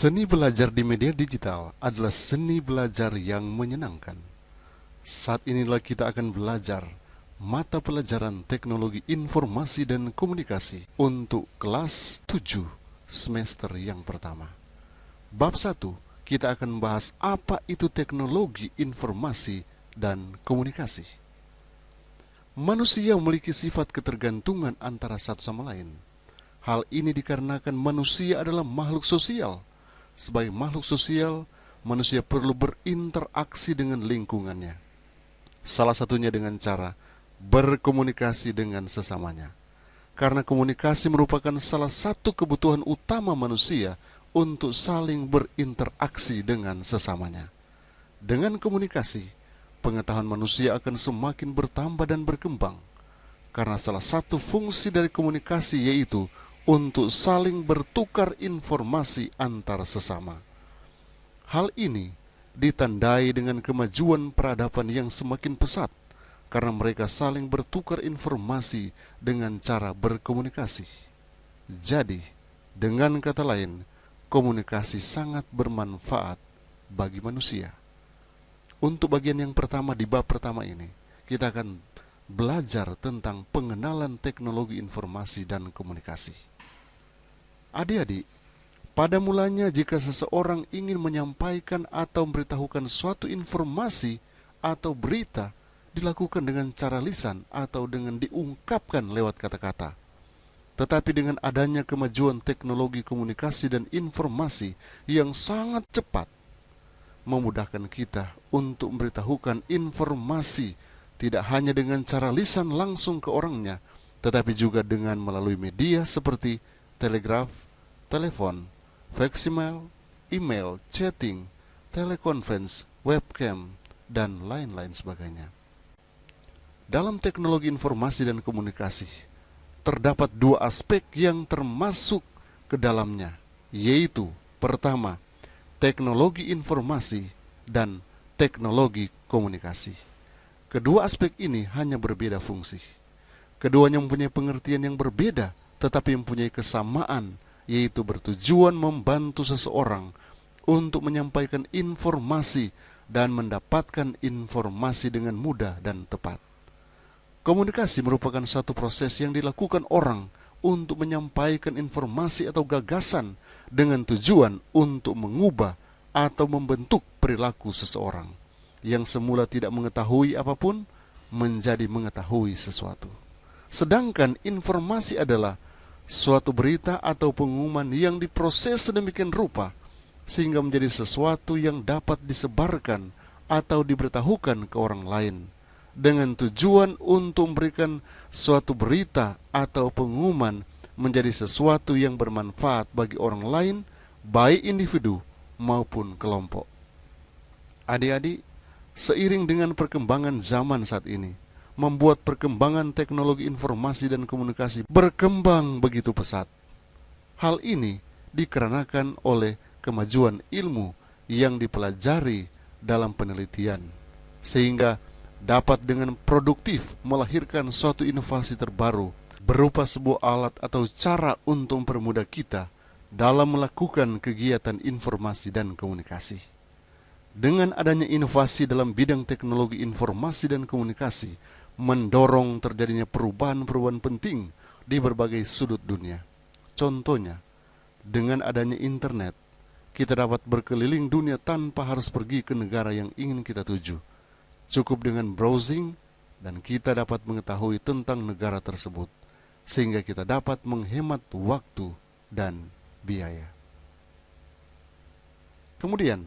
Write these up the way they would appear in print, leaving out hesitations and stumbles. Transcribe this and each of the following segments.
Seni belajar di media digital adalah seni belajar yang menyenangkan. Saat inilah kita akan belajar mata pelajaran teknologi informasi dan komunikasi untuk kelas 7 semester yang pertama. Bab 1, kita akan membahas apa itu teknologi informasi dan komunikasi. Manusia memiliki sifat ketergantungan antara satu sama lain. Hal ini dikarenakan manusia adalah makhluk sosial. Sebagai makhluk sosial, manusia perlu berinteraksi dengan lingkungannya. Salah satunya dengan cara berkomunikasi dengan sesamanya. Karena komunikasi merupakan salah satu kebutuhan utama manusia untuk saling berinteraksi dengan sesamanya. Dengan komunikasi, pengetahuan manusia akan semakin bertambah dan berkembang. Karena salah satu fungsi dari komunikasi yaitu untuk saling bertukar informasi antar sesama. Hal ini ditandai dengan kemajuan peradaban yang semakin pesat, karena mereka saling bertukar informasi dengan cara berkomunikasi. Jadi, dengan kata lain, komunikasi sangat bermanfaat bagi manusia. Untuk bagian yang pertama di bab pertama ini, kita akan belajar tentang pengenalan teknologi informasi dan komunikasi. Adik-adik, pada mulanya jika seseorang ingin menyampaikan atau memberitahukan suatu informasi atau berita, dilakukan dengan cara lisan atau dengan diungkapkan lewat kata-kata. Tetapi dengan adanya kemajuan teknologi komunikasi dan informasi yang sangat cepat, memudahkan kita untuk memberitahukan informasi tidak hanya dengan cara lisan langsung ke orangnya, tetapi juga dengan melalui media seperti telegraf, telepon, faksimiles, email, chatting, telekonferensi, webcam, dan lain-lain sebagainya. Dalam teknologi informasi dan komunikasi, terdapat dua aspek yang termasuk ke dalamnya, yaitu pertama, teknologi informasi dan teknologi komunikasi. Kedua aspek ini hanya berbeda fungsi. Keduanya mempunyai pengertian yang berbeda, tetapi mempunyai kesamaan, yaitu bertujuan membantu seseorang untuk menyampaikan informasi dan mendapatkan informasi dengan mudah dan tepat. Komunikasi merupakan satu proses yang dilakukan orang untuk menyampaikan informasi atau gagasan dengan tujuan untuk mengubah atau membentuk perilaku seseorang yang semula tidak mengetahui apapun menjadi mengetahui sesuatu. Sedangkan informasi adalah suatu berita atau pengumuman yang diproses sedemikian rupa sehingga menjadi sesuatu yang dapat disebarkan atau diberitahukan ke orang lain dengan tujuan untuk memberikan suatu berita atau pengumuman menjadi sesuatu yang bermanfaat bagi orang lain, baik individu maupun kelompok. Adik-adik, seiring dengan perkembangan zaman saat ini, membuat perkembangan teknologi informasi dan komunikasi berkembang begitu pesat. Hal ini dikarenakan oleh kemajuan ilmu yang dipelajari dalam penelitian, sehingga dapat dengan produktif melahirkan suatu inovasi terbaru berupa sebuah alat atau cara untuk mempermudah kita dalam melakukan kegiatan informasi dan komunikasi. Dengan adanya inovasi dalam bidang teknologi informasi dan komunikasi, mendorong terjadinya perubahan-perubahan penting di berbagai sudut dunia. Contohnya, dengan adanya internet, kita dapat berkeliling dunia tanpa harus pergi ke negara yang ingin kita tuju. Cukup dengan browsing dan kita dapat mengetahui tentang negara tersebut, sehingga kita dapat menghemat waktu dan biaya. Kemudian,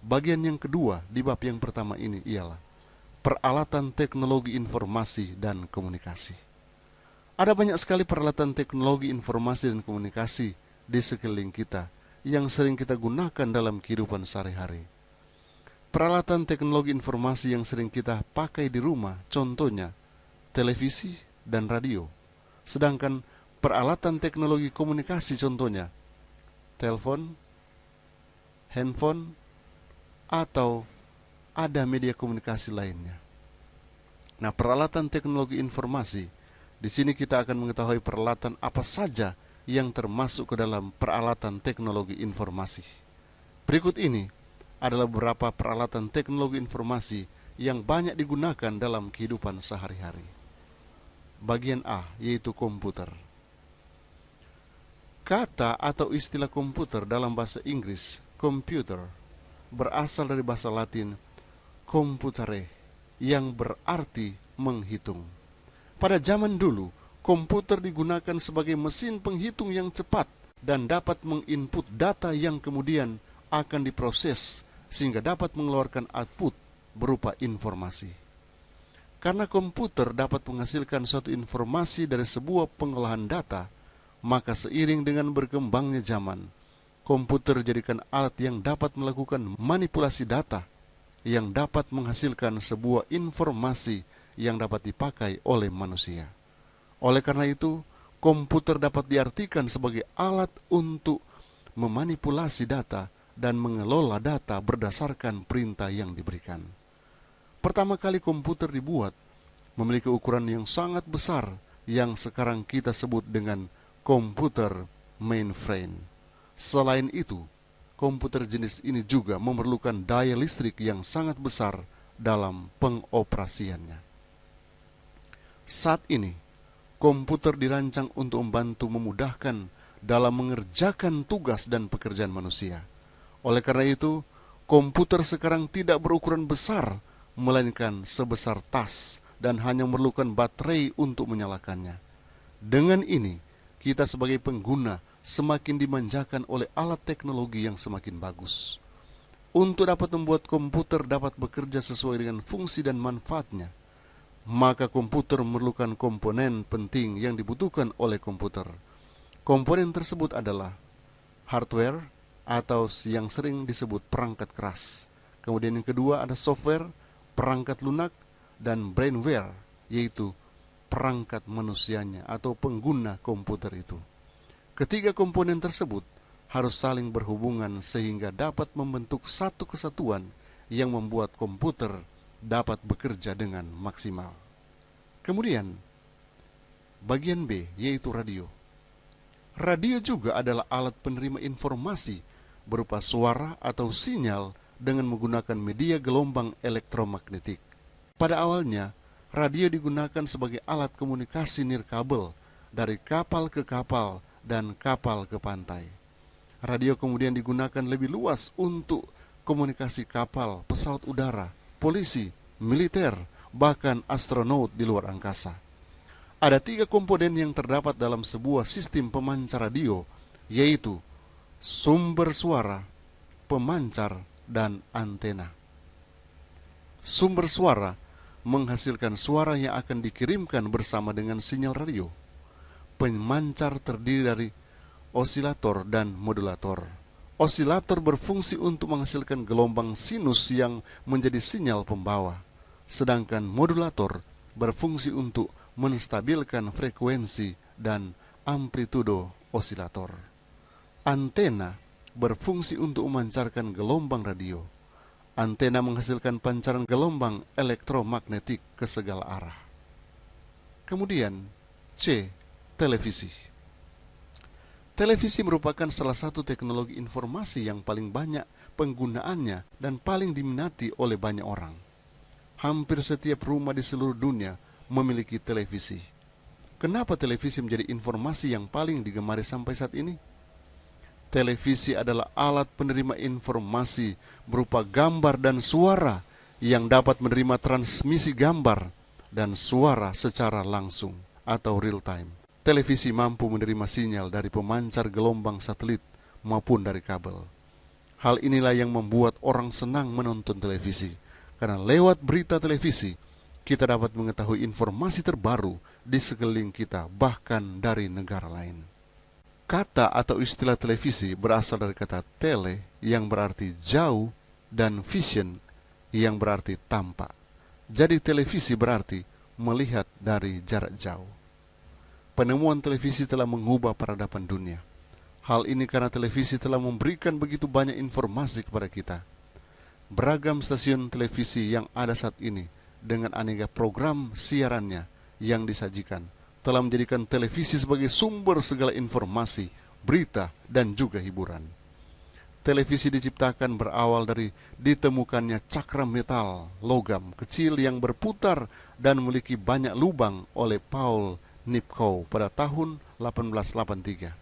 bagian yang kedua di bab yang pertama ini ialah peralatan teknologi informasi dan komunikasi. Ada banyak sekali peralatan teknologi informasi dan komunikasi di sekeliling kita yang sering kita gunakan dalam kehidupan sehari-hari. Peralatan teknologi informasi yang sering kita pakai di rumah, contohnya televisi dan radio. Sedangkan peralatan teknologi komunikasi contohnya telepon, handphone, atau ada media komunikasi lainnya. Nah, peralatan teknologi informasi, di sini kita akan mengetahui peralatan apa saja yang termasuk ke dalam peralatan teknologi informasi. Berikut ini adalah beberapa peralatan teknologi informasi yang banyak digunakan dalam kehidupan sehari-hari. Bagian A, yaitu komputer. Kata atau istilah komputer dalam bahasa Inggris, computer, berasal dari bahasa Latin computere, yang berarti menghitung. Pada zaman dulu, komputer digunakan sebagai mesin penghitung yang cepat dan dapat menginput data yang kemudian akan diproses sehingga dapat mengeluarkan output berupa informasi. Karena komputer dapat menghasilkan suatu informasi dari sebuah pengolahan data, maka seiring dengan berkembangnya zaman, komputer dijadikan alat yang dapat melakukan manipulasi data, yang dapat menghasilkan sebuah informasi yang dapat dipakai oleh manusia. Oleh karena itu, komputer dapat diartikan sebagai alat untuk memanipulasi data dan mengelola data berdasarkan perintah yang diberikan. Pertama kali komputer dibuat, memiliki ukuran yang sangat besar yang sekarang kita sebut dengan komputer mainframe. Selain itu, komputer jenis ini juga memerlukan daya listrik yang sangat besar dalam pengoperasiannya. Saat ini, komputer dirancang untuk membantu memudahkan dalam mengerjakan tugas dan pekerjaan manusia. Oleh karena itu, komputer sekarang tidak berukuran besar, melainkan sebesar tas dan hanya memerlukan baterai untuk menyalakannya. Dengan ini, kita sebagai pengguna semakin dimanjakan oleh alat teknologi yang semakin bagus. Untuk dapat membuat komputer dapat bekerja sesuai dengan fungsi dan manfaatnya, maka komputer memerlukan komponen penting yang dibutuhkan oleh komputer. Komponen tersebut adalah hardware atau yang sering disebut perangkat keras. Kemudian yang kedua ada software, perangkat lunak, dan brainware, yaitu perangkat manusianya atau pengguna komputer itu. Ketiga komponen tersebut harus saling berhubungan sehingga dapat membentuk satu kesatuan yang membuat komputer dapat bekerja dengan maksimal. Kemudian, bagian B, yaitu radio. Radio juga adalah alat penerima informasi berupa suara atau sinyal dengan menggunakan media gelombang elektromagnetik. Pada awalnya, radio digunakan sebagai alat komunikasi nirkabel dari kapal ke kapal dan kapal ke pantai. Radio kemudian digunakan lebih luas untuk komunikasi kapal, pesawat udara, polisi, militer, bahkan astronaut di luar angkasa. Ada 3 komponen yang terdapat dalam sebuah sistem pemancar radio, yaitu sumber suara, pemancar, dan antena. Sumber suara menghasilkan suara yang akan dikirimkan bersama dengan sinyal radio. Pemancar terdiri dari osilator dan modulator. Osilator berfungsi untuk menghasilkan gelombang sinus yang menjadi sinyal pembawa, sedangkan modulator berfungsi untuk menstabilkan frekuensi dan amplitudo osilator. Antena berfungsi untuk memancarkan gelombang radio. Antena menghasilkan pancaran gelombang elektromagnetik ke segala arah. Kemudian C, televisi. Televisi merupakan salah satu teknologi informasi yang paling banyak penggunaannya dan paling diminati oleh banyak orang. Hampir setiap rumah di seluruh dunia memiliki televisi. Kenapa televisi menjadi informasi yang paling digemari sampai saat ini? Televisi adalah alat penerima informasi berupa gambar dan suara yang dapat menerima transmisi gambar dan suara secara langsung atau real time. Televisi mampu menerima sinyal dari pemancar gelombang satelit maupun dari kabel. Hal inilah yang membuat orang senang menonton televisi, karena lewat berita televisi kita dapat mengetahui informasi terbaru di sekeliling kita, bahkan dari negara lain. Kata atau istilah televisi berasal dari kata tele yang berarti jauh dan vision yang berarti tampak. Jadi televisi berarti melihat dari jarak jauh. Penemuan televisi telah mengubah peradaban dunia. Hal ini karena televisi telah memberikan begitu banyak informasi kepada kita. Beragam stasiun televisi yang ada saat ini dengan aneka program siarannya yang disajikan telah menjadikan televisi sebagai sumber segala informasi, berita, dan juga hiburan. televisi diciptakan berawal dari ditemukannya cakram metal logam kecil yang berputar dan memiliki banyak lubang oleh Paul Nipkow pada tahun 1883.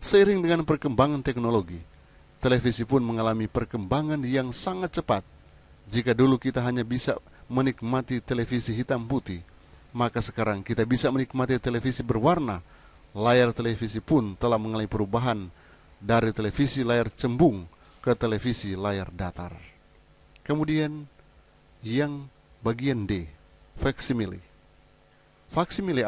Seiring dengan perkembangan teknologi, televisi pun mengalami perkembangan yang sangat cepat. Jika dulu kita hanya bisa menikmati televisi hitam putih, maka sekarang kita bisa menikmati televisi berwarna. Layar televisi pun telah mengalami perubahan dari televisi layar cembung ke televisi layar datar. Kemudian yang bagian D, faksimile. Faksimile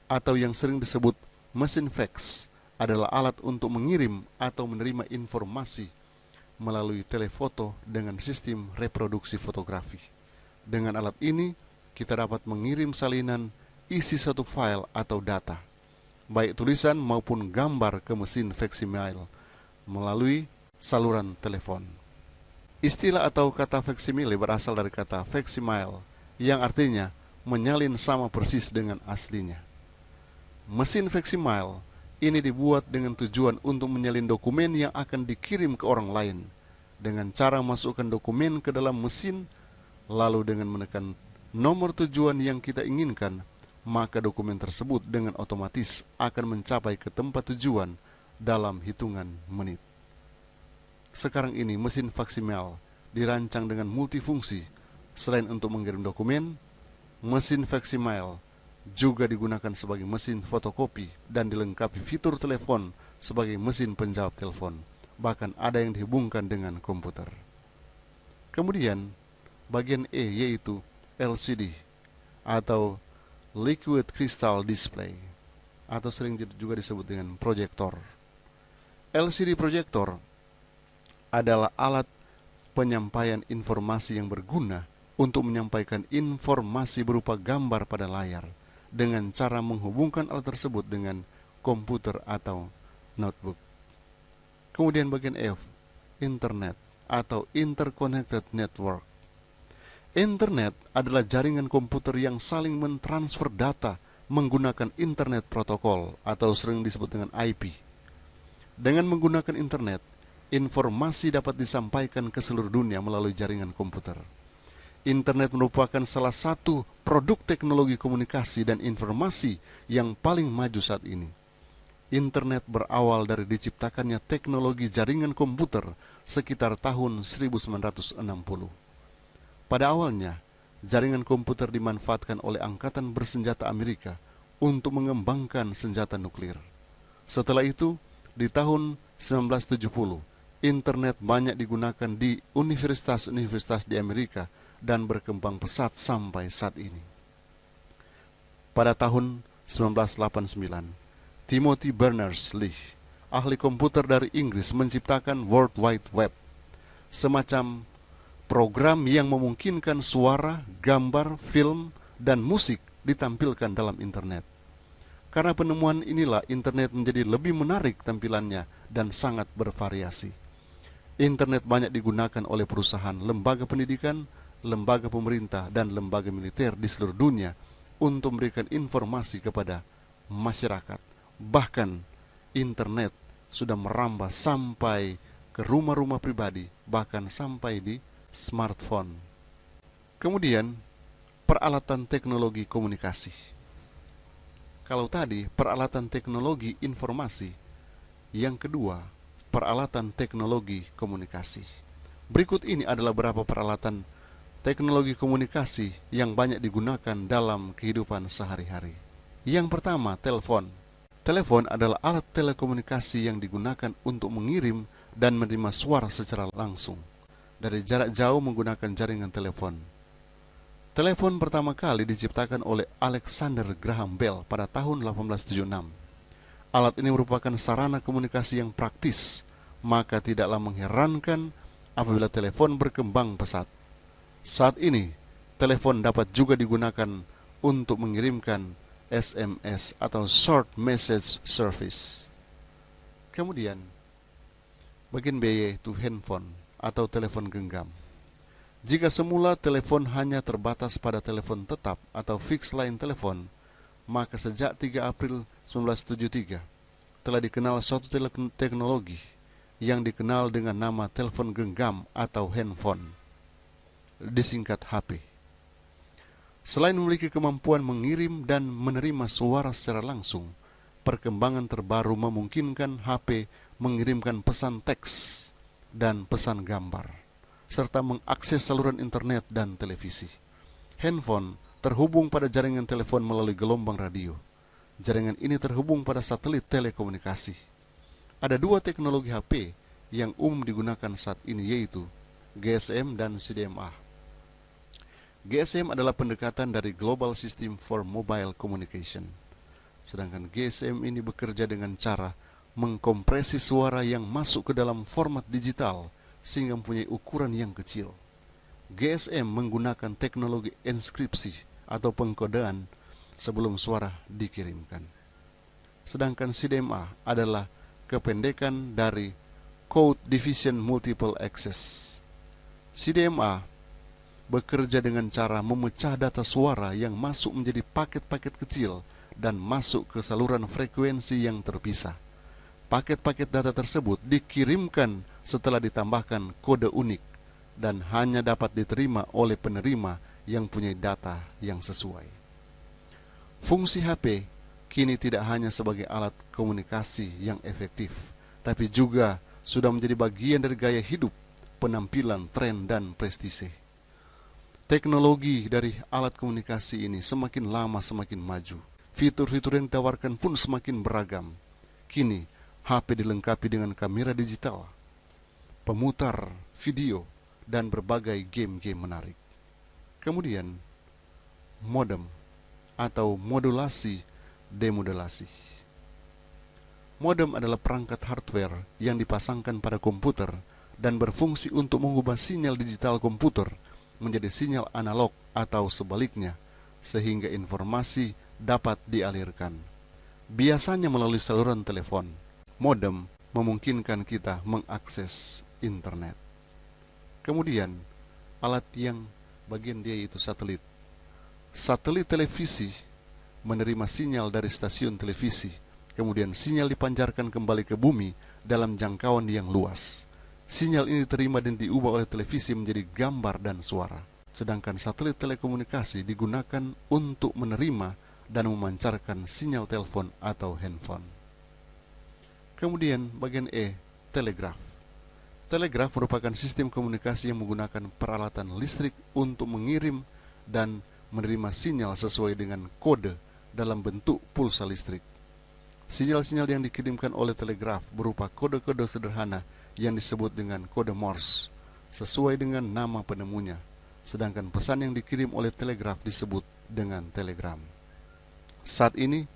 atau yang sering disebut mesin fax adalah alat untuk mengirim atau menerima informasi melalui telefoto dengan sistem reproduksi fotografi. Dengan alat ini, kita dapat mengirim salinan isi satu file atau data, baik tulisan maupun gambar ke mesin faksimile melalui saluran telepon. Istilah atau kata faksimile berasal dari kata faksimile yang artinya menyalin sama persis dengan aslinya. Mesin faksimile ini dibuat dengan tujuan untuk menyalin dokumen yang akan dikirim ke orang lain dengan cara masukkan dokumen ke dalam mesin, lalu dengan menekan nomor tujuan yang kita inginkan, maka dokumen tersebut dengan otomatis akan mencapai ke tempat tujuan dalam hitungan menit. Sekarang ini mesin faksimile dirancang dengan multifungsi. Selain untuk mengirim dokumen, mesin faksimile juga digunakan sebagai mesin fotokopi dan dilengkapi fitur telepon sebagai mesin penjawab telepon. Bahkan ada yang dihubungkan dengan komputer. Kemudian bagian E yaitu LCD atau Liquid Crystal Display atau sering juga disebut dengan proyektor. LCD proyektor adalah alat penyampaian informasi yang berguna untuk menyampaikan informasi berupa gambar pada layar dengan cara menghubungkan alat tersebut dengan komputer atau notebook. Kemudian bagian F, Internet atau Interconnected Network. Internet adalah jaringan komputer yang saling mentransfer data menggunakan internet protokol atau sering disebut dengan IP. Dengan menggunakan internet, informasi dapat disampaikan ke seluruh dunia melalui jaringan komputer. Internet merupakan salah satu produk teknologi komunikasi dan informasi yang paling maju saat ini. Internet berawal dari diciptakannya teknologi jaringan komputer sekitar tahun 1960. Pada awalnya, jaringan komputer dimanfaatkan oleh Angkatan Bersenjata Amerika untuk mengembangkan senjata nuklir. Setelah itu, di tahun 1970, internet banyak digunakan di universitas-universitas di Amerika dan berkembang pesat sampai saat ini. Pada tahun 1989, Timothy Berners-Lee, ahli komputer dari Inggris, menciptakan World Wide Web, semacam program yang memungkinkan suara, gambar, film, dan musik ditampilkan dalam internet. Karena penemuan inilah internet menjadi lebih menarik tampilannya dan sangat bervariasi. Internet banyak digunakan oleh perusahaan, lembaga pendidikan, lembaga pemerintah, dan lembaga militer di seluruh dunia untuk memberikan informasi kepada masyarakat. Bahkan internet sudah merambah sampai ke rumah-rumah pribadi, bahkan sampai di smartphone. Kemudian peralatan teknologi komunikasi. Kalau tadi peralatan teknologi informasi, yang kedua peralatan teknologi komunikasi. Berikut ini adalah beberapa peralatan teknologi komunikasi yang banyak digunakan dalam kehidupan sehari-hari. Yang pertama, telepon. Telepon adalah alat telekomunikasi yang digunakan untuk mengirim dan menerima suara secara langsung dari jarak jauh menggunakan jaringan telepon. Telepon pertama kali diciptakan oleh Alexander Graham Bell pada tahun 1876. Alat ini merupakan sarana komunikasi yang praktis, maka tidaklah mengherankan apabila telepon berkembang pesat. Saat ini, telepon dapat juga digunakan untuk mengirimkan SMS atau Short Message Service. Kemudian, bagian B yaitu handphone atau telepon genggam. Jika semula telepon hanya terbatas pada telepon tetap atau fixed line telepon, maka sejak 3 April 1973 telah dikenal suatu teknologi yang dikenal dengan nama telepon genggam atau handphone, disingkat HP. Selain memiliki kemampuan mengirim dan menerima suara secara langsung, perkembangan terbaru memungkinkan HP mengirimkan pesan teks dan pesan gambar, serta mengakses saluran internet dan televisi. Handphone terhubung pada jaringan telepon melalui gelombang radio. Jaringan ini terhubung pada satelit telekomunikasi. Ada dua teknologi HP yang umum digunakan saat ini, yaitu GSM dan CDMA. GSM adalah pendekatan dari Global System for Mobile Communication. Sedangkan GSM ini bekerja dengan cara mengkompresi suara yang masuk ke dalam format digital sehingga mempunyai ukuran yang kecil. GSM menggunakan teknologi enskripsi atau pengkodean sebelum suara dikirimkan. Sedangkan CDMA adalah kependekan dari Code Division Multiple Access. CDMA bekerja dengan cara memecah data suara yang masuk menjadi paket-paket kecil dan masuk ke saluran frekuensi yang terpisah. Paket-paket data tersebut dikirimkan setelah ditambahkan kode unik dan hanya dapat diterima oleh penerima yang punya data yang sesuai. Fungsi HP kini tidak hanya sebagai alat komunikasi yang efektif, tapi juga sudah menjadi bagian dari gaya hidup, penampilan, tren, dan prestise. Teknologi dari alat komunikasi ini semakin lama semakin maju. Fitur-fitur yang ditawarkan pun semakin beragam. Kini, HP dilengkapi dengan kamera digital, pemutar video, dan berbagai game-game menarik. Kemudian, modem atau modulasi demodulasi. Modem adalah perangkat hardware yang dipasangkan pada komputer dan berfungsi untuk mengubah sinyal digital komputer menjadi sinyal analog atau sebaliknya, sehingga informasi dapat dialirkan. Biasanya melalui saluran telepon. Modem memungkinkan kita mengakses internet. Kemudian, alat yang bagian dia yaitu satelit. Satelit televisi menerima sinyal dari stasiun televisi, kemudian sinyal dipancarkan kembali ke bumi dalam jangkauan yang luas. Sinyal ini diterima dan diubah oleh televisi menjadi gambar dan suara. Sedangkan satelit telekomunikasi digunakan untuk menerima dan memancarkan sinyal telepon atau handphone. Kemudian bagian E, telegraf. Telegraf merupakan sistem komunikasi yang menggunakan peralatan listrik untuk mengirim dan menerima sinyal sesuai dengan kode dalam bentuk pulsa listrik. Sinyal-sinyal yang dikirimkan oleh telegraf berupa kode-kode sederhana yang disebut dengan kode Morse, sesuai dengan nama penemunya. Sedangkan pesan yang dikirim oleh telegraf disebut dengan telegram. Saat ini,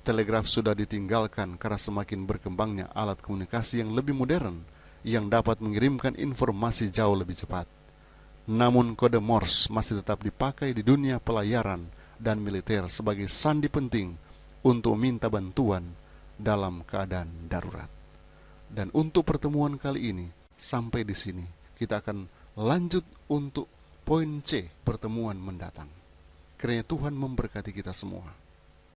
telegraf sudah ditinggalkan karena semakin berkembangnya alat komunikasi yang lebih modern yang dapat mengirimkan informasi jauh lebih cepat. Namun kode Morse masih tetap dipakai di dunia pelayaran dan militer sebagai sandi penting untuk meminta bantuan dalam keadaan darurat. Dan untuk pertemuan kali ini, sampai di sini, kita akan lanjut untuk poin C pertemuan mendatang. Kiranya Tuhan memberkati kita semua.